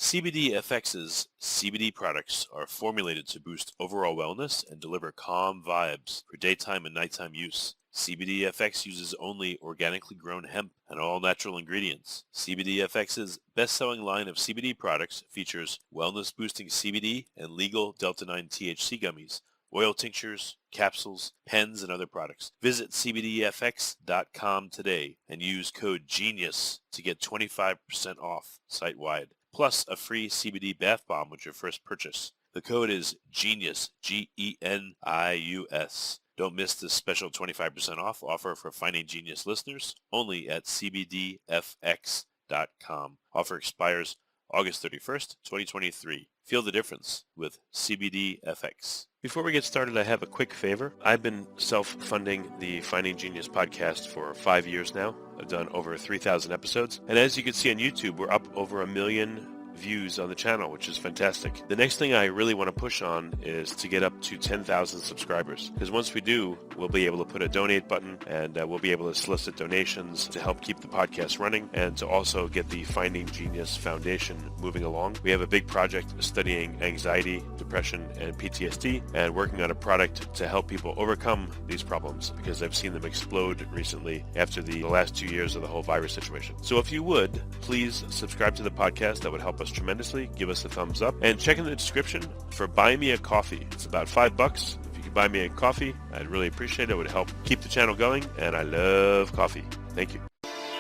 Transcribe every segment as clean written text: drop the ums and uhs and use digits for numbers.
CBDFX's CBD products are formulated to boost overall wellness and deliver calm vibes for daytime and nighttime use. CBDFX uses only organically grown hemp and all natural ingredients. CBDFX's best-selling line of CBD products features wellness-boosting CBD and legal Delta-9 THC gummies, oil tinctures, capsules, pens, and other products. Visit cbdfx.com today and use code GENIUS to get 25% off site-wide, plus a free CBD bath bomb with your first purchase. The code is GENIUS, GENIUS. Don't miss this special 25% off offer for Finding Genius listeners, only at cbdfx.com. Offer expires August 31st, 2023. Feel the difference with CBDFX. Before we get started, I have a quick favor. I've been self-funding the Finding Genius podcast for 5 years now. I've done over 3,000 episodes. And as you can see on YouTube, we're up over 1 million views on the channel, which is fantastic. The next thing I really want to push on is to get up to 10,000 subscribers, because once we do, we'll be able to put a donate button, and we'll be able to solicit donations to help keep the podcast running and to also get the Finding Genius Foundation moving along. We have a big project studying anxiety, depression, and PTSD, and working on a product to help people overcome these problems, because I've seen them explode recently after the last 2 years of the whole virus situation. So if you would, please subscribe to the podcast. That would help us tremendously. Give us a thumbs up and check in the description for Buy Me a Coffee. It's about $5. If you could buy me a coffee, I'd really appreciate it. It would help keep the channel going, and I love coffee. Thank you.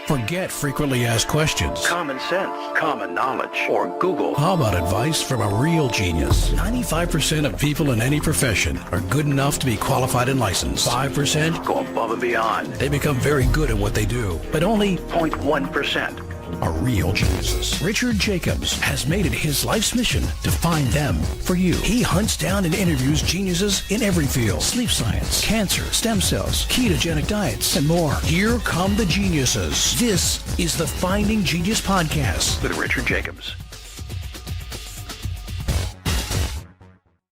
Forget frequently asked questions. Common sense, common knowledge, or Google. How about advice from a real genius? 95% of people in any profession are good enough to be qualified and licensed. 5% go above and beyond. They become very good at what they do, but only 0.1% are real geniuses. Richard Jacobs has made it his life's mission to find them for you. He hunts down and interviews geniuses in every field: sleep science, cancer, stem cells, ketogenic diets, and more. Here come the geniuses. This is the Finding Genius Podcast with Richard Jacobs.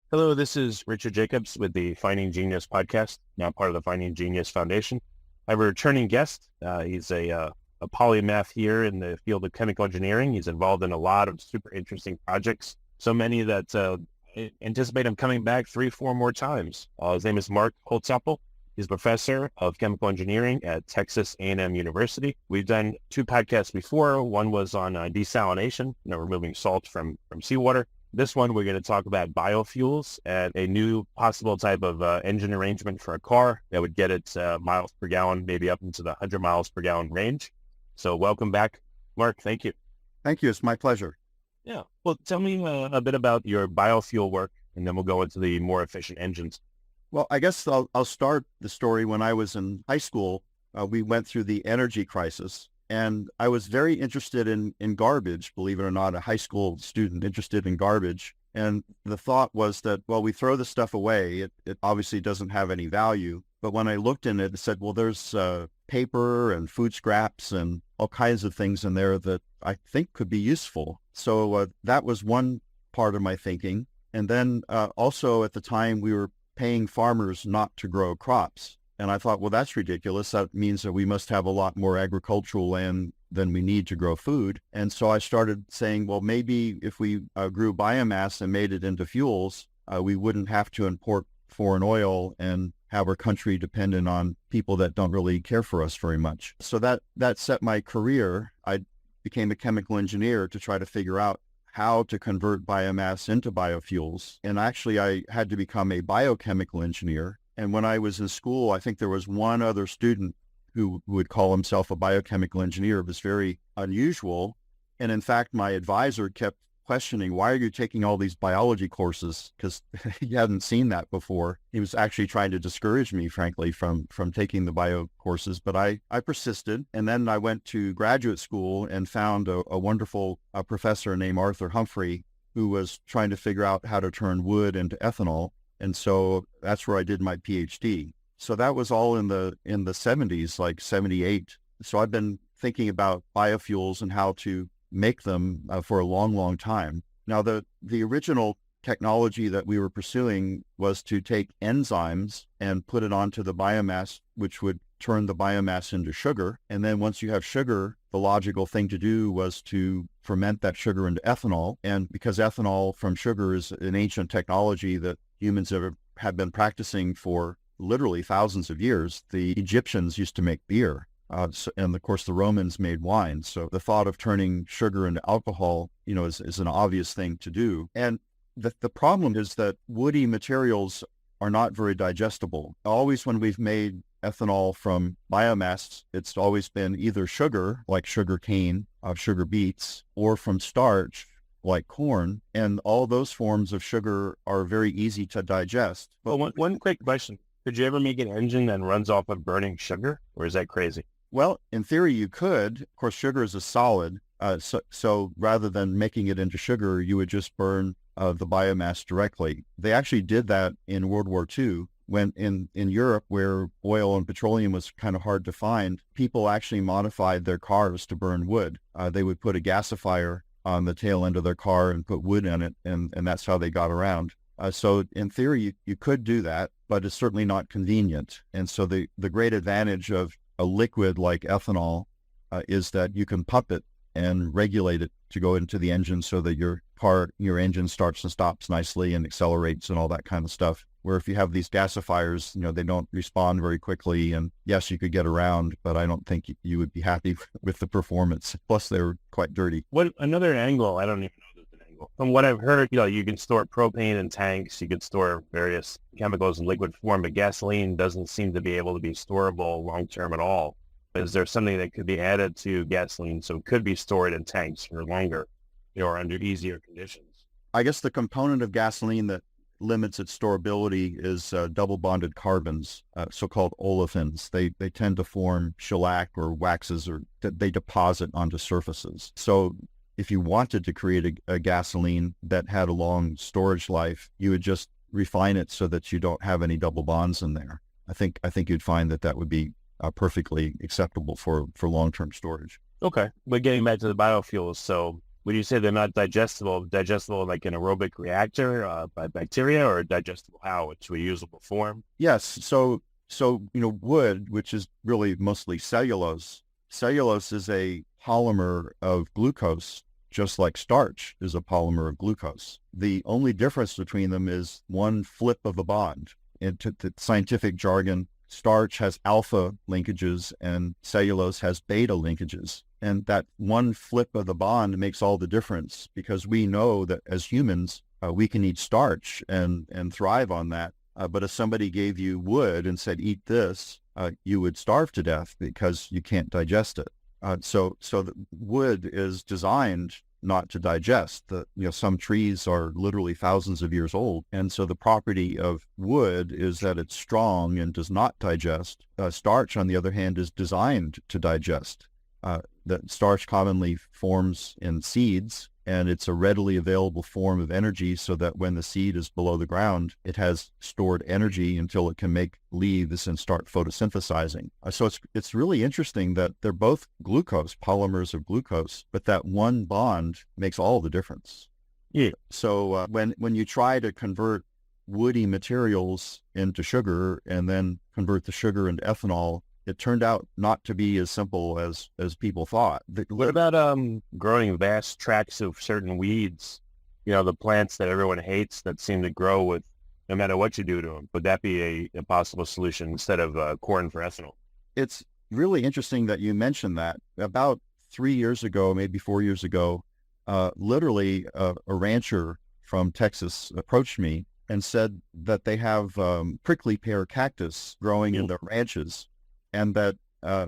Hello, this is Richard Jacobs with the Finding Genius Podcast, now part of the Finding Genius Foundation. I have a returning guest. He's a polymath here in the field of chemical engineering. He's involved in a lot of super interesting projects, so many that anticipate him coming back 3-4 more times. His name is Mark Holtzapple. He's a professor of chemical engineering at Texas A&M University. We've done 2 podcasts before. One was on desalination, removing salt from seawater. This one, we're going to talk about biofuels and a new possible type of engine arrangement for a car that would get it miles per gallon, maybe up into the 100 miles per gallon range. So welcome back, Mark. Thank you. Thank you. It's my pleasure. Yeah. Well, tell me a bit about your biofuel work, and then we'll go into the more efficient engines. Well, I guess I'll start the story. When I was in high school, we went through the energy crisis, and I was very interested in garbage, believe it or not, a high school student interested in garbage. And the thought was that, well, we throw the stuff away. It obviously doesn't have any value. But when I looked in it, it said, well, there's paper and food scraps and all kinds of things in there that I think could be useful. So that was one part of my thinking. And then also at the time, we were paying farmers not to grow crops. And I thought, well, that's ridiculous. That means that we must have a lot more agricultural land than we need to grow food. And so I started saying, well, maybe if we grew biomass and made it into fuels, we wouldn't have to import foreign oil and have our country dependent on people that don't really care for us very much. So that set my career. I became a chemical engineer to try to figure out how to convert biomass into biofuels. And actually, I had to become a biochemical engineer. And when I was in school, I think there was one other student who would call himself a biochemical engineer. It was very unusual. And in fact, my advisor kept questioning, why are you taking all these biology courses? Because he hadn't seen that before. He was actually trying to discourage me, frankly, from taking the bio courses. But I persisted. And then I went to graduate school and found a wonderful professor named Arthur Humphrey, who was trying to figure out how to turn wood into ethanol. And so that's where I did my PhD. So that was all in the 70s, like 78. So I've been thinking about biofuels and how to make them for a long, long time. Now, the original technology that we were pursuing was to take enzymes and put it onto the biomass, which would turn the biomass into sugar. And then once you have sugar, the logical thing to do was to ferment that sugar into ethanol. And because ethanol from sugar is an ancient technology that humans have been practicing for literally thousands of years, the Egyptians used to make beer. And of course, the Romans made wine. So the thought of turning sugar into alcohol, is an obvious thing to do. And the problem is that woody materials are not very digestible. Always when we've made ethanol from biomass, it's always been either sugar, like sugar cane, sugar beets, or from starch, like corn. And all those forms of sugar are very easy to digest. But one quick question. Could you ever make an engine that runs off of burning sugar, or is that crazy? Well, in theory, you could. Of course, sugar is a solid. So rather than making it into sugar, you would just burn the biomass directly. They actually did that in World War II. When in Europe, where oil and petroleum was kind of hard to find, people actually modified their cars to burn wood. They would put a gasifier on the tail end of their car and put wood in it, and that's how they got around. So in theory, you could do that, but it's certainly not convenient. And so the great advantage of a liquid like ethanol is that you can pump it and regulate it to go into the engine so that your engine starts and stops nicely and accelerates and all that kind of stuff. Where if you have these gasifiers, they don't respond very quickly. And yes, you could get around, but I don't think you would be happy with the performance. Plus, they're quite dirty. What another angle? I don't even know there's an angle. From what I've heard, you can store propane in tanks. You can store various chemicals in liquid form, but gasoline doesn't seem to be able to be storable long term at all. Is there something that could be added to gasoline so it could be stored in tanks for longer, or under easier conditions? I guess the component of gasoline that limits its storability is double bonded carbons, so-called olefins. They tend to form shellac or waxes, or that they deposit onto surfaces. So if you wanted to create a gasoline that had a long storage life, you would just refine it so that you don't have any double bonds in there. I think you'd find that would be perfectly acceptable for long-term storage. Okay. But getting back to the biofuels, so would you say they're not digestible like an aerobic reactor by bacteria, or digestible how? It's a usable form? Yes. So wood, which is really mostly cellulose. Cellulose is a polymer of glucose, just like starch is a polymer of glucose. The only difference between them is one flip of a bond. Into the scientific jargon, starch has alpha linkages and cellulose has beta linkages. And that one flip of the bond makes all the difference, because we know that as humans, we can eat starch and thrive on that. But if somebody gave you wood and said, eat this, you would starve to death because you can't digest it. So the wood is designed not to digest. Some trees are literally thousands of years old. And so the property of wood is that it's strong and does not digest. Starch, on the other hand, is designed to digest. That starch commonly forms in seeds, and it's a readily available form of energy, so that when the seed is below the ground, it has stored energy until it can make leaves and start photosynthesizing. So it's really interesting that they're both glucose, polymers of glucose, but that one bond makes all the difference. Yeah. So when you try to convert woody materials into sugar and then convert the sugar into ethanol, it turned out not to be as simple as people thought. What about growing vast tracts of certain weeds? The plants that everyone hates that seem to grow with no matter what you do to them. Would that be a possible solution instead of corn for ethanol? It's really interesting that you mentioned that. About 3 years ago, maybe 4 years ago, literally a rancher from Texas approached me and said that they have prickly pear cactus growing in their ranches, and that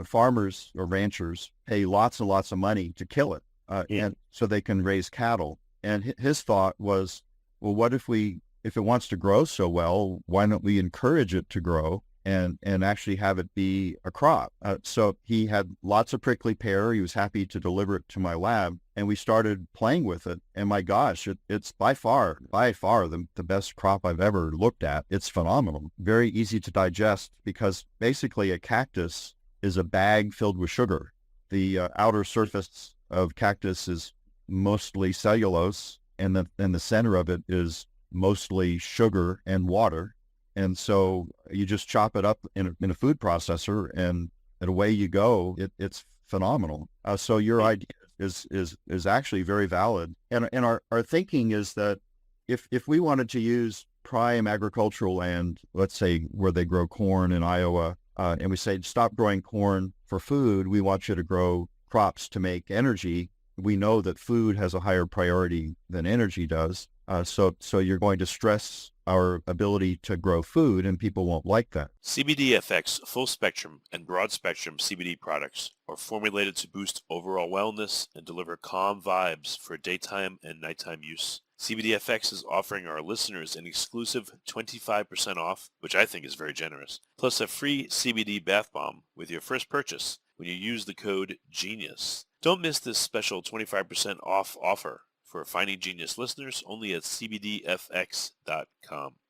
farmers or ranchers pay lots and lots of money to kill it, and so they can raise cattle. And his thought was, well, what if it wants to grow so well, why don't we encourage it to grow and actually have it be a crop? So he had lots of prickly pear. He was happy to deliver it to my lab, and we started playing with it. And my gosh, it's by far the best crop I've ever looked at. It's phenomenal. Very easy to digest, because basically a cactus is a bag filled with sugar. The outer surface of cactus is mostly cellulose, and the center of it is mostly sugar and water. And so you just chop it up in a food processor, and away you go. It's phenomenal. So your idea is actually very valid. And our thinking is that if we wanted to use prime agricultural land, let's say where they grow corn in Iowa, and we say, stop growing corn for food, we want you to grow crops to make energy. We know that food has a higher priority than energy does. So you're going to stress our ability to grow food, and people won't like that. CBDFX full spectrum and broad spectrum CBD products are formulated to boost overall wellness and deliver calm vibes for daytime and nighttime use. CBDFX is offering our listeners an exclusive 25% off, which I think is very generous, plus a free CBD bath bomb with your first purchase when you use the code GENIUS. Don't miss this special 25% off offer for Finding Genius listeners only at cbdfx.com.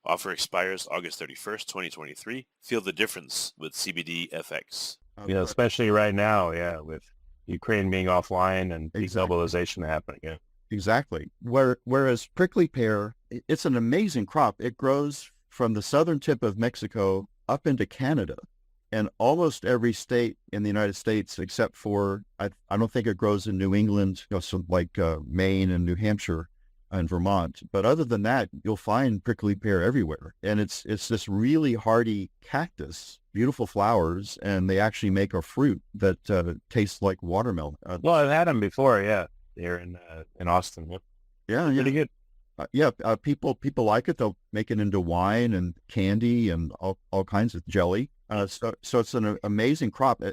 Offer expires August 31st, 2023. Feel the difference with CBDFX. Yeah, especially right now, with Ukraine being offline and Exactly. deglobalization happening. Yeah. Exactly. Whereas prickly pear, it's an amazing crop. It grows from the southern tip of Mexico up into Canada. And almost every state in the United States, except for, I don't think it grows in New England, so like Maine and New Hampshire and Vermont. But other than that, you'll find prickly pear everywhere. And it's this really hardy cactus, beautiful flowers, and they actually make a fruit that tastes like watermelon. Well, I've had them before, They're in Austin. Yeah, Pretty good. People like it. They'll make it into wine and candy and all kinds of jelly. So it's an amazing crop.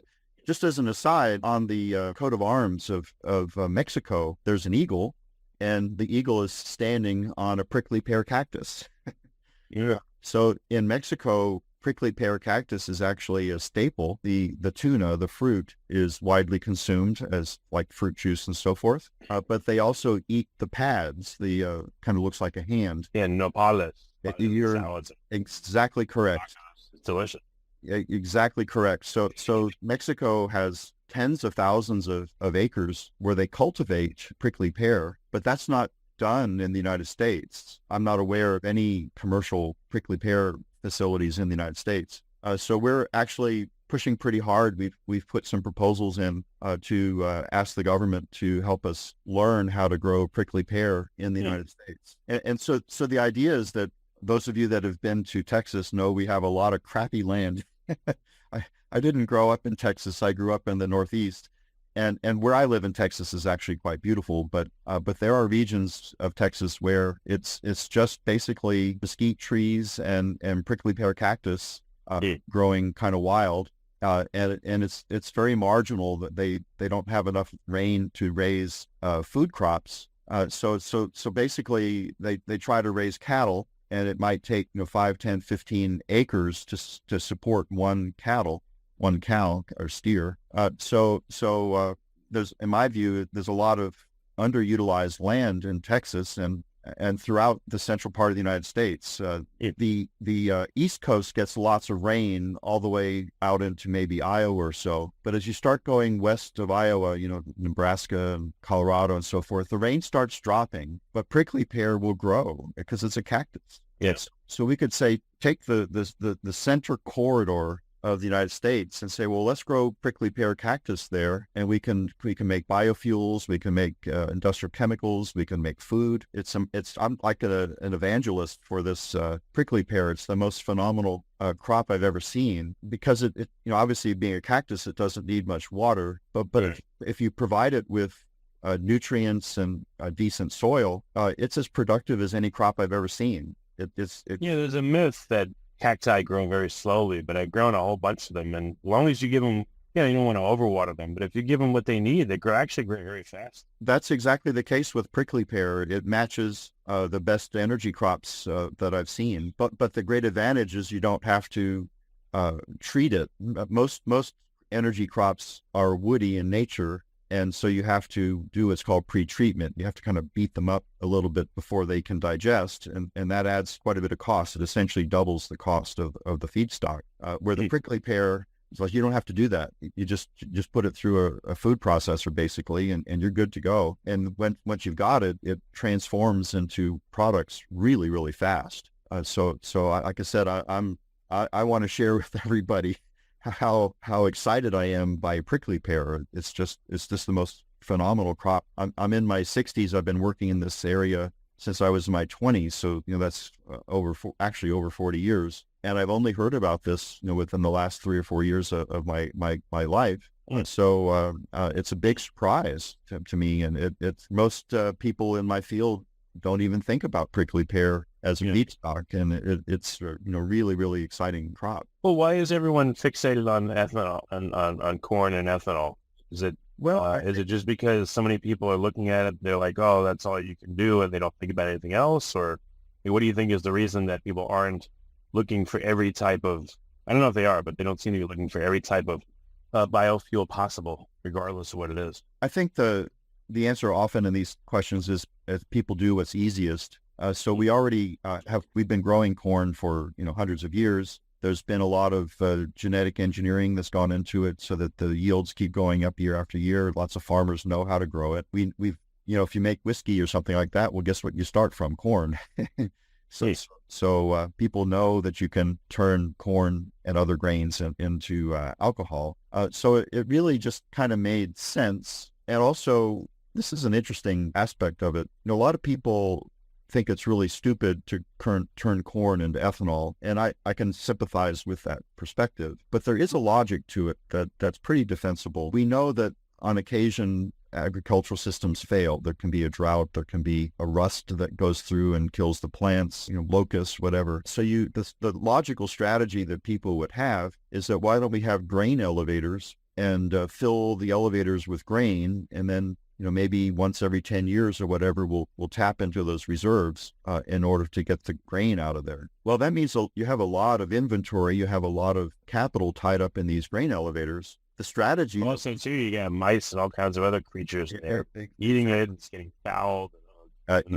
Just as an aside, on the coat of arms of Mexico, there's an eagle, and the eagle is standing on a prickly pear cactus. Yeah. So in Mexico, prickly pear cactus is actually a staple. The tuna, the fruit, is widely consumed as like fruit juice and so forth. But they also eat the pads. The kind of looks like a hand. Yeah, nopales. You're Salads. exactly correct. It's delicious. Yeah, exactly correct. So Mexico has tens of thousands of acres where they cultivate prickly pear, but that's not done in the United States. I'm not aware of any commercial prickly pear facilities in the United States. So we're actually pushing pretty hard. We've put some proposals in to ask the government to help us learn how to grow prickly pear in the United States. And so the idea is that those of you that have been to Texas know we have a lot of crappy land. I didn't grow up in Texas. I grew up in the Northeast. And where I live in Texas is actually quite beautiful, but there are regions of Texas where it's just basically mesquite trees and prickly pear cactus growing kind of wild, and it's very marginal that they don't have enough rain to raise food crops. So basically they try to raise cattle, and it might take 5, 10, 15 acres to support one cow or steer. So there's, in my view, there's a lot of underutilized land in Texas and throughout the central part of the United States. The East Coast gets lots of rain all the way out into maybe Iowa or so. But as you start going west of Iowa, Nebraska and Colorado and so forth, the rain starts dropping, but prickly pear will grow because it's a cactus. Yes. So we could say, take the center corridor of the United States and say, well, let's grow prickly pear cactus there, and we can make biofuels, we can make industrial chemicals, we can make food. I'm like an evangelist for this prickly pear. It's the most phenomenal crop I've ever seen because it obviously being a cactus, it doesn't need much water, but if you provide it with nutrients and decent soil, it's as productive as any crop I've ever seen. There's a myth that cacti grow very slowly, but I've grown a whole bunch of them, and as long as you give them, you don't want to overwater them, but if you give them what they need, they actually grow very fast. That's exactly the case with prickly pear. It matches the best energy crops that I've seen, but the great advantage is you don't have to treat it. Most energy crops are woody in nature, and so you have to do what's called pre-treatment. You have to kind of beat them up a little bit before they can digest, and that adds quite a bit of cost. It essentially doubles the cost of the feedstock. Where the prickly pear, it's like you don't have to do that. You just put it through a food processor basically, and you're good to go. And once you've got it, it transforms into products really, really fast. So like I said, I want to share with everybody how excited I am by prickly pear. It's just the most phenomenal crop. I'm in my 60s. I've been working in this area since I was in my 20s. So, that's over 40 years. And I've only heard about this, within the last 3 or 4 years of my life. And so it's a big surprise to me. And it's most people in my field don't even think about prickly pear as a feedstock, and it's really, really exciting crop. Well, why is everyone fixated on ethanol and on corn and ethanol? Is it is it just because so many people are looking at it, they're like, oh, that's all you can do, and they don't think about anything else? Or what do you think is the reason that people aren't looking for every type of, I don't know if they are, but they don't seem to be looking for every type of biofuel possible, regardless of what it is? I think the answer often in these questions is people do what's easiest. So we already we've been growing corn for hundreds of years. There's been a lot of genetic engineering that's gone into it so that the yields keep going up year after year. Lots of farmers know how to grow it. We've if you make whiskey or something like that, well, guess what? You start from corn. So people know that you can turn corn and other grains into alcohol. So it really just kind of made sense. And also, this is an interesting aspect of it. A lot of people think it's really stupid to turn corn into ethanol, and I can sympathize with that perspective. But there is a logic to it that's pretty defensible. We know that on occasion, agricultural systems fail. There can be a drought, there can be a rust that goes through and kills the plants, locusts, whatever. So the logical strategy that people would have is that why don't we have grain elevators and fill the elevators with grain, and then maybe once every 10 years or whatever, we'll tap into those reserves in order to get the grain out of there. Well, that means you have a lot of inventory, you have a lot of capital tied up in these grain elevators. The strategy... Also, too, you got mice and all kinds of other creatures there eating it, it's getting fouled.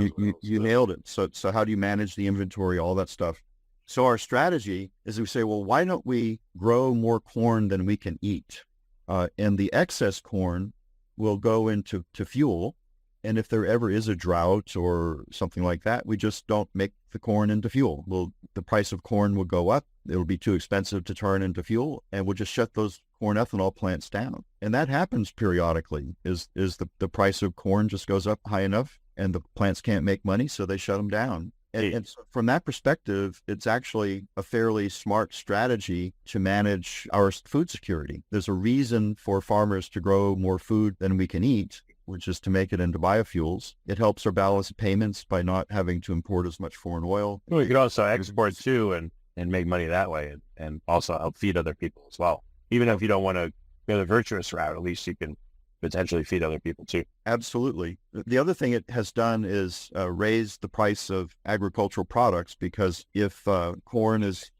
You nailed it. So how do you manage the inventory, all that stuff? So our strategy is we say, well, why don't we grow more corn than we can eat? And the excess corn will go into fuel. And if there ever is a drought or something like that, we just don't make the corn into fuel. The price of corn will go up. It'll be too expensive to turn into fuel, and we'll just shut those corn ethanol plants down. And that happens periodically. Is the price of corn just goes up high enough and the plants can't make money, so they shut them down. And so from that perspective, it's actually a fairly smart strategy to manage our food security. There's a reason for farmers to grow more food than we can eat, which is to make it into biofuels. It helps our balance of payments by not having to import as much foreign oil. Well, you could also export too and make money that way, and also help feed other people as well. Even if you don't want to go the virtuous route, at least you can potentially feed other people too. Absolutely. The other thing it has done is raise the price of agricultural products, because if corn is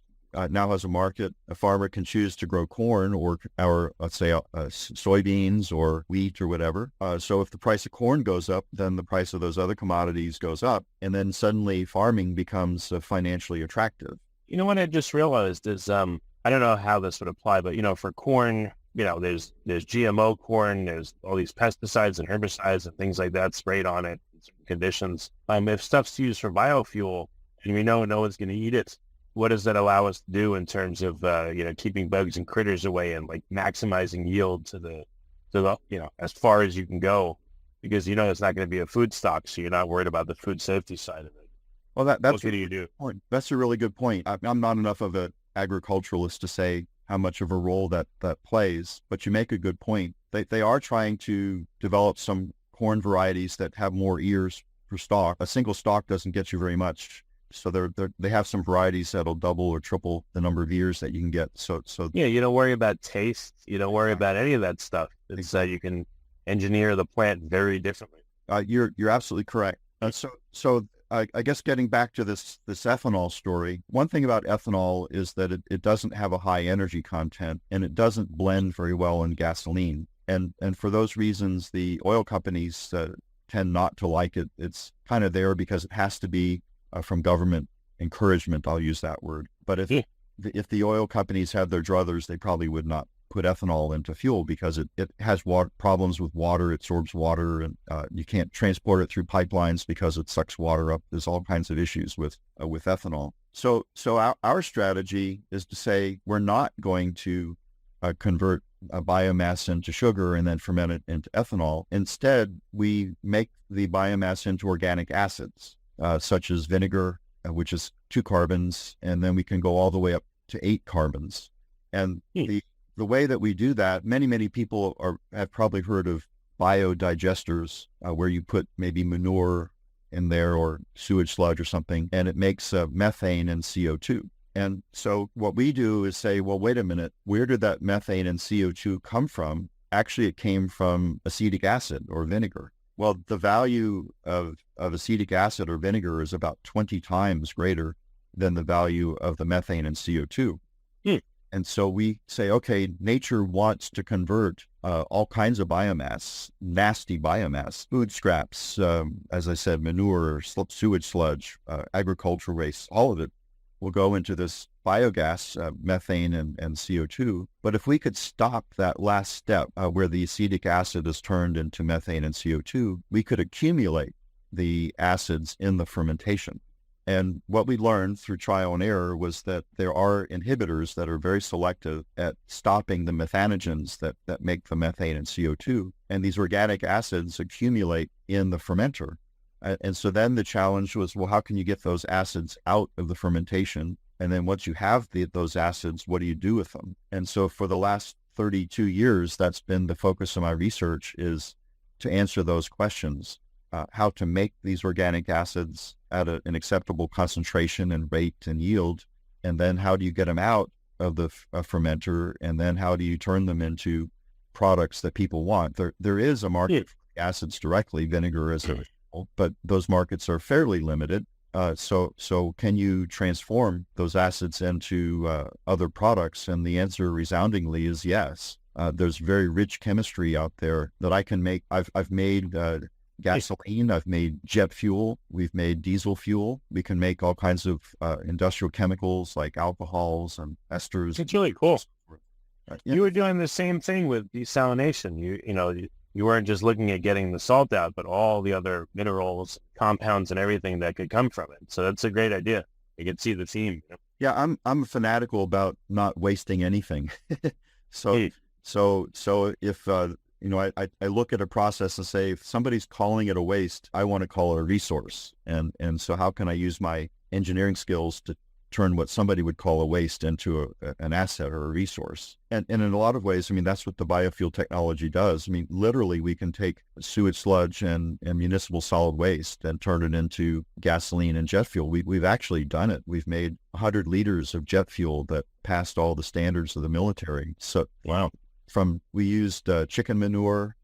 now has a market, a farmer can choose to grow corn or let's say soybeans or wheat or whatever. So if the price of corn goes up, then the price of those other commodities goes up, and then suddenly farming becomes financially attractive. What I just realized is, I don't know how this would apply, but for corn, there's GMO corn, there's all these pesticides and herbicides and things like that sprayed on it in certain conditions. If stuff's used for biofuel and we know no one's going to eat it, what does that allow us to do in terms of, keeping bugs and critters away and like maximizing yield to the as far as you can go? Because it's not going to be a food stock, so you're not worried about the food safety side of it. Well, that's what do you do? That's a really good point. I'm not enough of an agriculturalist to say how much of a role that plays, but you make a good point. They are trying to develop some corn varieties that have more ears per stalk. A single stalk doesn't get you very much. So they have some varieties that'll double or triple the number of ears that you can get. So yeah, you don't worry about taste. You don't worry about any of that stuff. It's you can engineer the plant very differently. You're absolutely correct. So I guess getting back to this ethanol story, one thing about ethanol is that it doesn't have a high energy content, and it doesn't blend very well in gasoline. And for those reasons, the oil companies tend not to like it. It's kind of there because it has to be from government encouragement, I'll use that word. But if the oil companies had their druthers, they probably would not put ethanol into fuel, because it has problems with water. It absorbs water, and you can't transport it through pipelines because it sucks water up. There's all kinds of issues with ethanol. So our strategy is to say we're not going to convert biomass into sugar and then ferment it into ethanol. Instead, we make the biomass into organic acids, such as vinegar, which is 2 carbons, and then we can go all the way up to 8 carbons. And the way that we do that, many people have probably heard of biodigesters, where you put maybe manure in there or sewage sludge or something, and it makes methane and CO2. And so what we do is say, well, wait a minute, where did that methane and CO2 come from? Actually, it came from acetic acid or vinegar. Well, the value of acetic acid or vinegar is about 20 times greater than the value of the methane and CO2. And so we say, okay, nature wants to convert all kinds of biomass, nasty biomass, food scraps, as I said, manure, sewage sludge, agricultural waste, all of it will go into this biogas, methane and CO2. But if we could stop that last step where the acetic acid is turned into methane and CO2, we could accumulate the acids in the fermentation. And what we learned through trial and error was that there are inhibitors that are very selective at stopping the methanogens that make the methane and CO2. And these organic acids accumulate in the fermenter. And so then the challenge was, well, how can you get those acids out of the fermentation? And then once you have those acids, what do you do with them? And so for the last 32 years, that's been the focus of my research, is to answer those questions. How to make these organic acids at an acceptable concentration and rate and yield, and then how do you get them out of the fermenter, and then how do you turn them into products that people want? There is a market for acids directly, vinegar as a example, but those markets are fairly limited. So can you transform those acids into other products? And the answer resoundingly is yes. There's very rich chemistry out there that I can make. I've made gasoline, I've made jet fuel, we've made diesel fuel. We can make all kinds of industrial chemicals like alcohols and esters. It's really cool. Yeah. You were doing the same thing with desalination. You weren't just looking at getting the salt out, but all the other minerals, compounds, and everything that could come from it. So that's a great idea. You can see the theme. Yeah, I'm fanatical about not wasting anything. So if I look at a process and say, if somebody's calling it a waste, I want to call it a resource. And so how can I use my engineering skills to turn what somebody would call a waste into an asset or a resource? And in a lot of ways, I mean, that's what the biofuel technology does. I mean, literally, we can take sewage sludge and municipal solid waste and turn it into gasoline and jet fuel. We've actually done it. We've made 100 liters of jet fuel that passed all the standards of the military. So wow. We used chicken manure,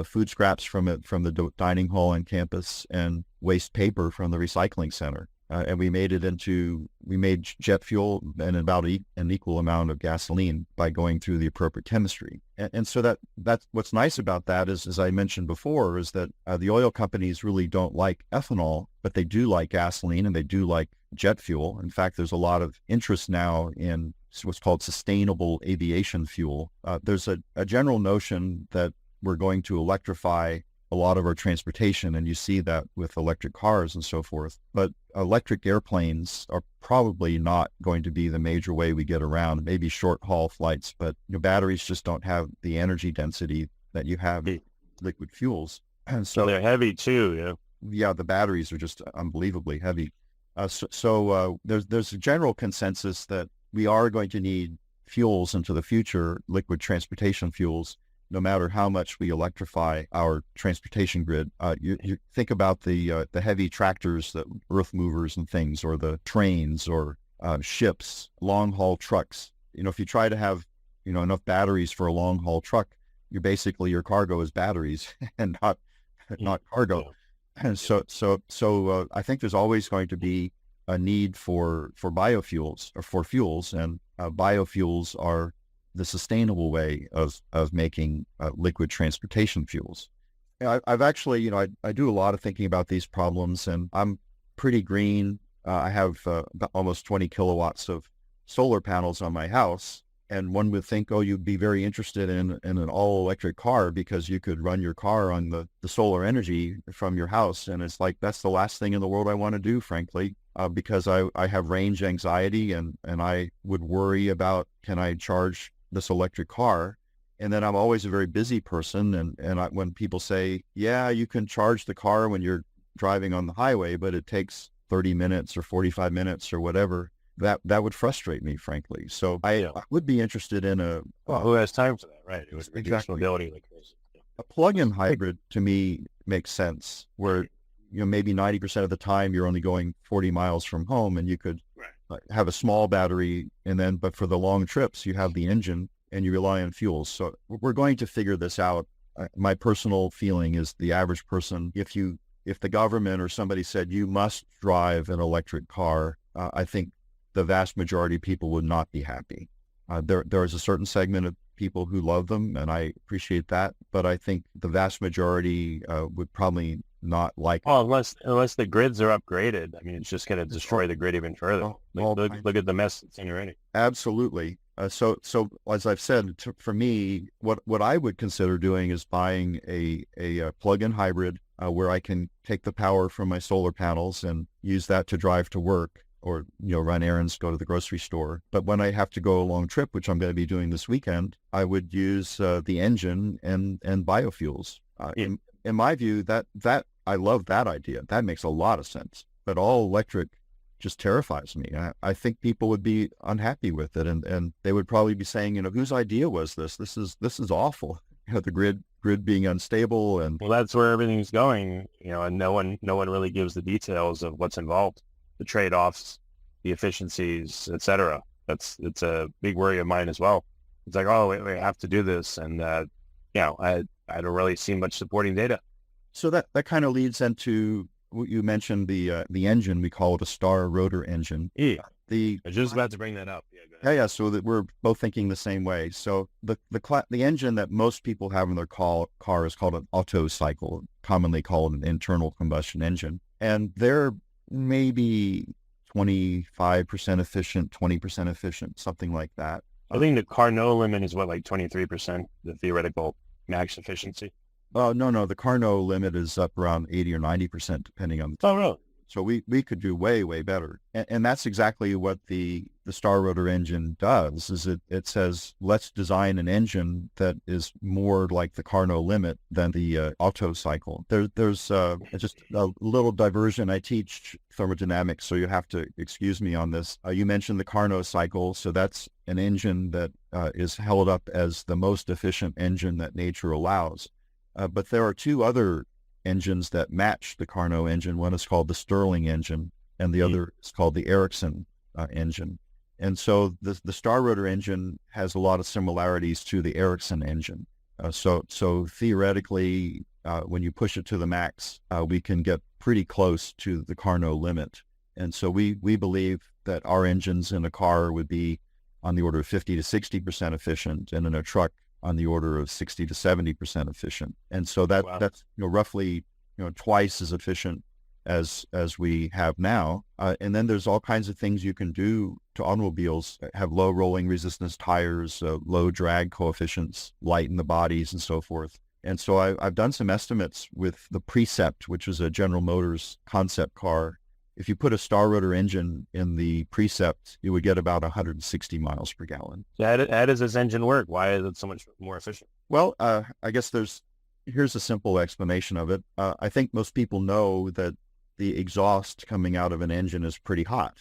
food scraps from the dining hall on campus, and waste paper from the recycling center. And we made jet fuel and about an equal amount of gasoline by going through the appropriate chemistry. And so that's what's nice about that is, as I mentioned before, is that the oil companies really don't like ethanol, but they do like gasoline and they do like jet fuel. In fact, there's a lot of interest now in what's called sustainable aviation fuel. There's a general notion that we're going to electrify a lot of our transportation, and you see that with electric cars and so forth. But electric airplanes are probably not going to be the major way we get around, maybe short haul flights, but batteries just don't have the energy density that you have in liquid fuels. And so they're heavy too, yeah, the batteries are just unbelievably heavy. So there's a general consensus that we are going to need fuels into the future, liquid transportation fuels, no matter how much we electrify our transportation grid. You think about the heavy tractors, the earth movers and things, or the trains, or ships, long haul trucks. If you try to have enough batteries for a long haul truck, your cargo is batteries and not cargo. And so I think there's always going to be a need for biofuels or for fuels, and biofuels are the sustainable way of making liquid transportation fuels. I've actually, I do a lot of thinking about these problems, and I'm pretty green. I have almost 20 kilowatts of solar panels on my house. And one would think, oh, you'd be very interested in an all-electric car because you could run your car on the solar energy from your house. And it's like, that's the last thing in the world I want to do, frankly, because I have range anxiety, and I would worry about, can I charge this electric car. And then I'm always a very busy person. When people say, yeah, you can charge the car when you're driving on the highway, but it takes 30 minutes or 45 minutes or whatever, that would frustrate me, frankly. So I would be interested in who has time for that, right? It would reduce exactly. mobility like crazy. A plug-in hybrid to me makes sense, where maybe 90% of the time you're only going 40 miles from home, and you could have a small battery, but for the long trips you have the engine and you rely on fuels. So we're going to figure this out. My personal feeling is the average person, if the government or somebody said you must drive an electric car, I think the vast majority of people would not be happy. There is a certain segment of people who love them, and I appreciate that, but I think the vast majority would probably not like it. Well, unless the grids are upgraded, I mean, it's just going to destroy the grid even further. Look at the mess it's in already. Absolutely. So as I've said, for me, what I would consider doing is buying a plug-in hybrid where I can take the power from my solar panels and use that to drive to work, or run errands, go to the grocery store. But when I have to go a long trip, which I'm going to be doing this weekend, I would use the engine and biofuels. In my view, that I love that idea. That makes a lot of sense. But all electric just terrifies me. I think people would be unhappy with it, and they would probably be saying, whose idea was this? This is awful. The grid being unstable, and well, that's where everything's going. And no one really gives the details of what's involved, the trade-offs, the efficiencies, etc. It's a big worry of mine as well. It's like, oh, we have to do this, and I don't really see much supporting data. So that kind of leads into what you mentioned, the engine. We call it a star rotor engine. Yeah. I was just about to bring that up. Yeah. So that we're both thinking the same way. So the engine that most people have in their car is called an Otto cycle, commonly called an internal combustion engine, and they're maybe 25% efficient, 20% efficient, something like that. I think the Carnot limit is like 23%, the theoretical max efficiency. No, the Carnot limit is up around 80 or 90%, depending on the time. Oh, really? So we could do way, way better. And that's exactly what the star rotor engine does, is it says, let's design an engine that is more like the Carnot limit than the Otto cycle. There's just a little diversion. I teach thermodynamics, so you have to excuse me on this. You mentioned the Carnot cycle, so that's an engine that is held up as the most efficient engine that nature allows. But there are two other engines that match the Carnot engine. One is called the Stirling engine, and the other is called the Ericsson engine. And so the star rotor engine has a lot of similarities to the Ericsson engine. So theoretically, when you push it to the max, we can get pretty close to the Carnot limit. And so we believe that our engines in a car would be on the order of 50 to 60% efficient, and in a truck on the order of 60 to 70% efficient. And so that's roughly twice as efficient as we have now. And then there's all kinds of things you can do to automobiles, have low rolling resistance tires, low drag coefficients, lighten the bodies, and so forth. And so I've done some estimates with the Precept, which is a General Motors concept car. If you put a star rotor engine in the Precept, you would get about 160 miles per gallon. How does this engine work? Why is it so much more efficient? Well, I guess here's a simple explanation of it. I think most people know that the exhaust coming out of an engine is pretty hot.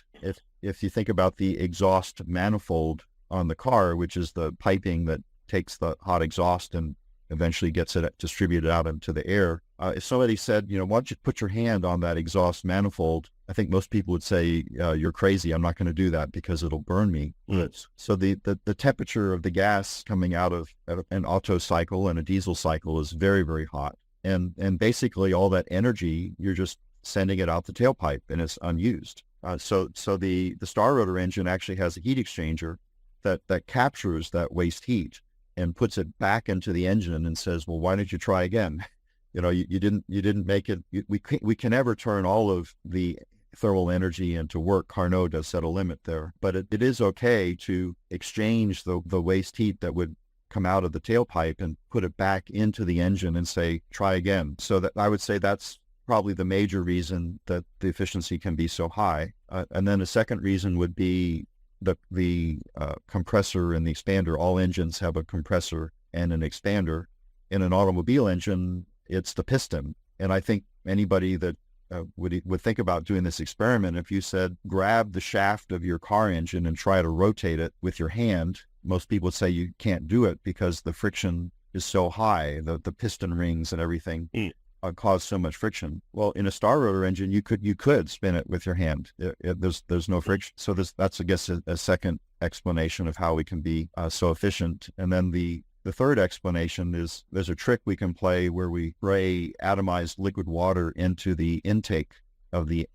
If you think about the exhaust manifold on the car, which is the piping that takes the hot exhaust and eventually gets it distributed out into the air. If somebody said, why don't you put your hand on that exhaust manifold, I think most people would say, you're crazy. I'm not going to do that because it'll burn me. So the temperature of the gas coming out of an Otto cycle and a diesel cycle is very, very hot. And basically all that energy, you're just sending it out the tailpipe, and it's unused. So the star rotor engine actually has a heat exchanger that captures that waste heat and puts it back into the engine and says, well, why don't you try again? You didn't make it. We can never turn all of the thermal energy into work. Carnot does set a limit there, but it is okay to exchange the waste heat that would come out of the tailpipe and put it back into the engine and say, try again. So that I would say that's probably the major reason that the efficiency can be so high. And then a second reason would be the compressor and the expander. All engines have a compressor and an expander. In an automobile engine, it's the piston. And I think anybody that would think about doing this experiment, if you said, grab the shaft of your car engine and try to rotate it with your hand, most people would say you can't do it because the friction is so high, the piston rings and everything cause so much friction. Well, in a star rotor engine, you could spin it with your hand. There's no friction. So that's, I guess, a second explanation of how we can be so efficient. And then the third explanation is there's a trick we can play where we spray atomized liquid water into the intake of the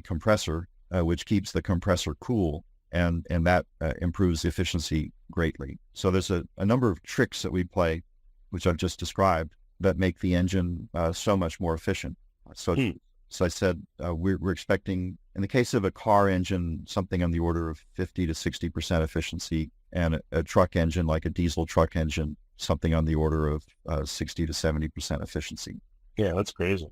compressor, which keeps the compressor cool, and that improves efficiency greatly. So there's a number of tricks that we play, which I've just described, that make the engine so much more efficient. So I said we're expecting, in the case of a car engine, something on the order of 50 to 60% efficiency, and a truck engine, like a diesel truck engine, something on the order of 60 to 70% efficiency. Yeah, that's crazy.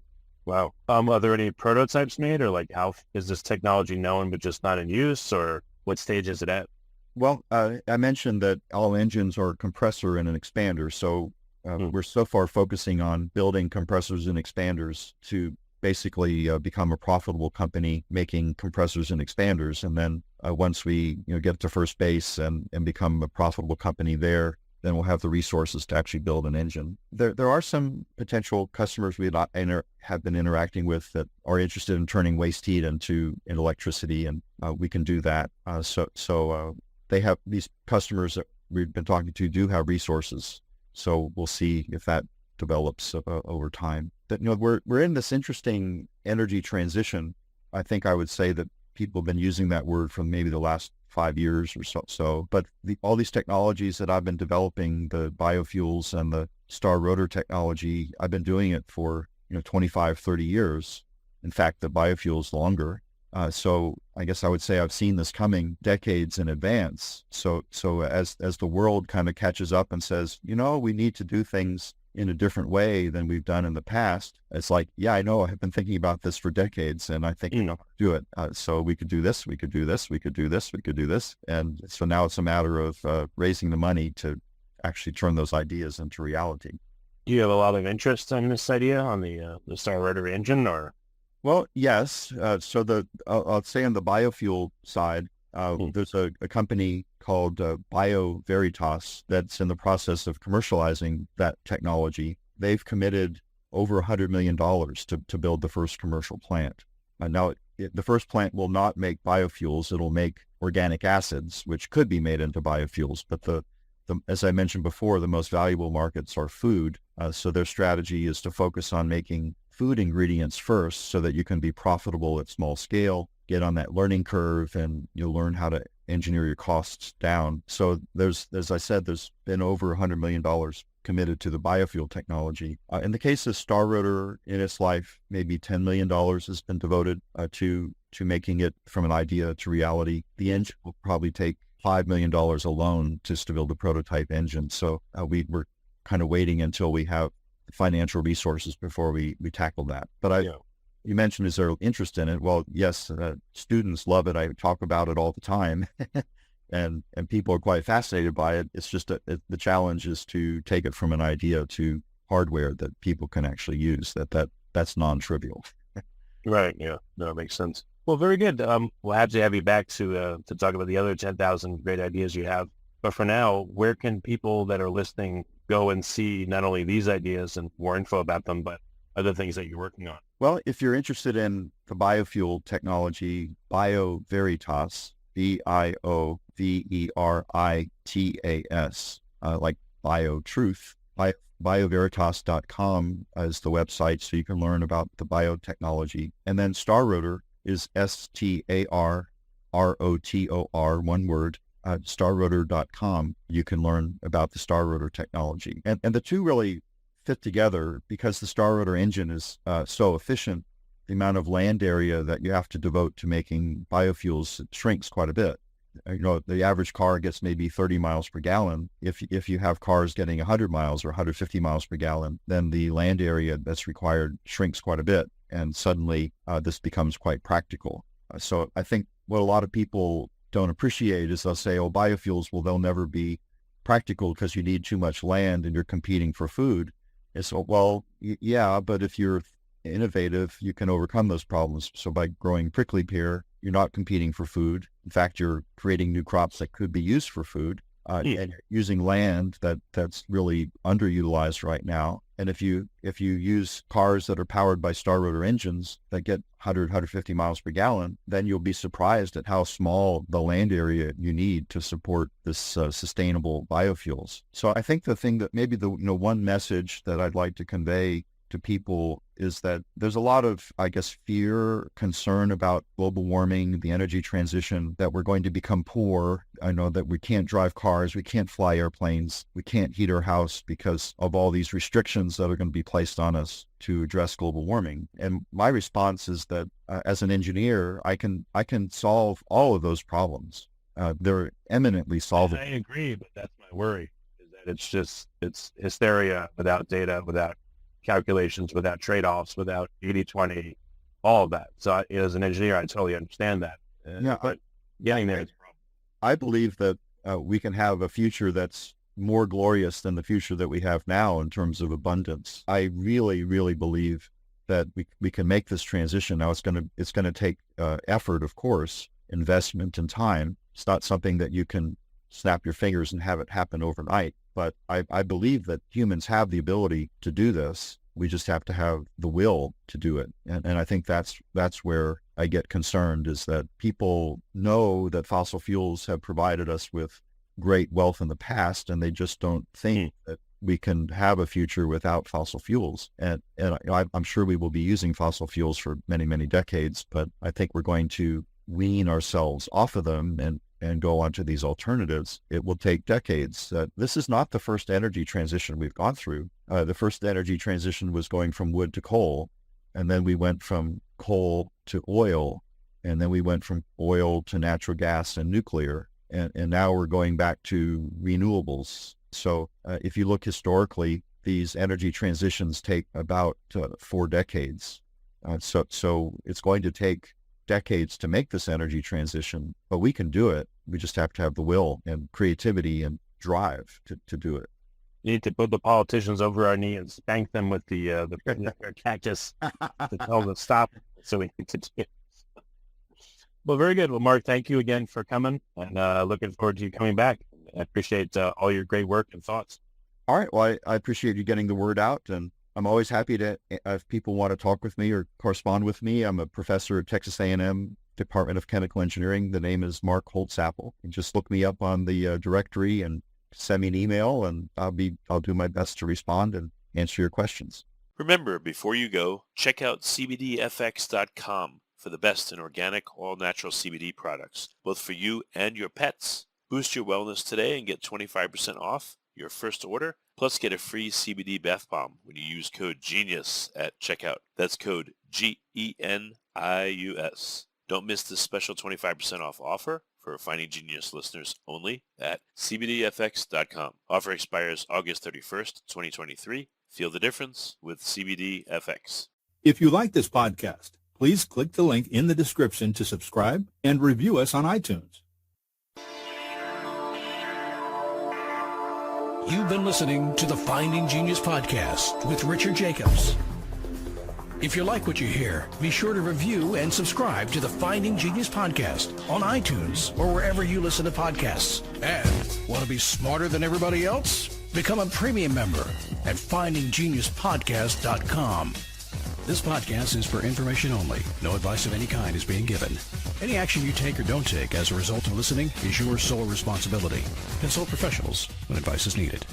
Wow. Are there any prototypes made, or like how is this technology known but just not in use, or what stage is it at? Well, I mentioned that all engines are a compressor and an expander. So we're so far focusing on building compressors and expanders to basically become a profitable company making compressors and expanders. And then once we get to first base and become a profitable company there, then we'll have the resources to actually build an engine. There are some potential customers we have been interacting with that are interested in turning waste heat into electricity, and we can do that. So they have, these customers that we've been talking to do have resources. So we'll see if that develops over time. That we're in this interesting energy transition. I think I would say that people have been using that word for maybe the last 5 years or so. But all these technologies that I've been developing, the biofuels and the star rotor technology, I've been doing it for 25, 30 years. In fact, the biofuels longer. So I guess I would say I've seen this coming decades in advance. So as the world kind of catches up and says, we need to do things in a different way than we've done in the past, it's like, yeah, I know, I've been thinking about this for decades, and I think we know how to do it. So we could do this, we could do this, we could do this, we could do this. And so now it's a matter of raising the money to actually turn those ideas into reality. Do you have a lot of interest in this idea on the star rotor engine, or? Well, yes. So I'll say on the biofuel side, there's a company called Veritas that's in the process of commercializing that technology. They've committed over $100 million to build the first commercial plant. Now, the first plant will not make biofuels. It'll make organic acids, which could be made into biofuels. But as I mentioned before, the most valuable markets are food. So their strategy is to focus on making food ingredients first so that you can be profitable at small scale, get on that learning curve, and you'll learn how to engineer your costs down. So as I said, there's been over $100 million committed to the biofuel technology. In the case of star rotor, in its life, maybe $10 million has been devoted to making it from an idea to reality. The engine will probably take $5 million alone just to build a prototype engine. So we're kind of waiting until we have financial resources before we tackle that. But you mentioned, is there interest in it? Well, yes, students love it. I talk about it all the time, and people are quite fascinated by it. It's just the challenge is to take it from an idea to hardware that people can actually use. That's non-trivial. Right. Yeah. No, it makes sense. Well, very good. We'll have to have you back to talk about the other 10,000 great ideas you have. But for now, where can people that are listening go and see not only these ideas and more info about them, but other things that you're working on? Well, if you're interested in the biofuel technology, Veritas, BioVeritas, like BioTruth, bioveritas.com is the website, so you can learn about the biotechnology. And then Star Rotor is StarRotor, one word, starrotor.com. You can learn about the Star Rotor technology. And the two really fit together because the Star Rotor engine is so efficient. The amount of land area that you have to devote to making biofuels shrinks quite a bit. The average car gets maybe 30 miles per gallon. If you have cars getting 100 miles or 150 miles per gallon, then the land area that's required shrinks quite a bit. And suddenly this becomes quite practical. So I think what a lot of people don't appreciate is they'll say, oh, biofuels, well, they'll never be practical because you need too much land and you're competing for food. It's, well, yeah, but if you're innovative, you can overcome those problems. So by growing prickly pear, you're not competing for food. In fact, you're creating new crops that could be used for food, and using land that's really underutilized right now. And if you use cars that are powered by star rotor engines that get 100, 150 miles per gallon, then you'll be surprised at how small the land area you need to support this sustainable biofuels. So I think the thing that maybe the one message that I'd like to convey to people is that there's a lot of, I guess, fear, concern about global warming, the energy transition, that we're going to become poor. I know that we can't drive cars, we can't fly airplanes, we can't heat our house because of all these restrictions that are going to be placed on us to address global warming. And my response is that as an engineer, I can solve all of those problems. They're eminently solvable. I agree, but that's my worry, is that it's hysteria without data, without calculations, without trade-offs, without 80-20, all of that. So as an engineer, I totally understand that. But getting there is a problem. I believe that we can have a future that's more glorious than the future that we have now in terms of abundance. I really, really believe that we can make this transition. Now it's going to take effort, of course, investment and time. It's not something that you can snap your fingers and have it happen overnight. But I believe that humans have the ability to do this. We just have to have the will to do it. And I think that's where I get concerned, is that people know that fossil fuels have provided us with great wealth in the past, and they just don't think that we can have a future without fossil fuels. And I'm sure we will be using fossil fuels for many, many decades, but I think we're going to wean ourselves off of them and go on to these alternatives. It will take decades. This is not the first energy transition we've gone through. The first energy transition was going from wood to coal, and then we went from coal to oil, and then we went from oil to natural gas and nuclear, and now we're going back to renewables. So if you look historically, these energy transitions take about 4 decades. So it's going to take decades to make this energy transition, but we can do it. We just have to have the will and creativity and drive to do it. You need to put the politicians over our knee and spank them with the cactus to tell them to stop, so we can continue. Well, very good. Well, Mark, thank you again for coming, and looking forward to you coming back. I appreciate all your great work and thoughts. All right. Well, I appreciate you getting the word out, and I'm always happy to, if people want to talk with me or correspond with me. I'm a professor at Texas A&M Department of Chemical Engineering. The name is Mark Holtzapple. You just look me up on the directory and send me an email, and I'll do my best to respond and answer your questions. Remember, before you go, check out cbdfx.com for the best in organic, all-natural CBD products, both for you and your pets. Boost your wellness today and get 25% off your first order, plus get a free CBD bath bomb when you use code GENIUS at checkout. That's code GENIUS. Don't miss this special 25% off offer for Finding Genius listeners only at cbdfx.com. Offer expires August 31st, 2023. Feel the difference with CBDFX. If you like this podcast, please click the link in the description to subscribe and review us on iTunes. You've been listening to the Finding Genius podcast with Richard Jacobs. If you like what you hear, be sure to review and subscribe to the Finding Genius podcast on iTunes or wherever you listen to podcasts. And want to be smarter than everybody else? Become a premium member at findinggeniuspodcast.com. This podcast is for information only. No advice of any kind is being given. Any action you take or don't take as a result of listening is your sole responsibility. Consult professionals when advice is needed.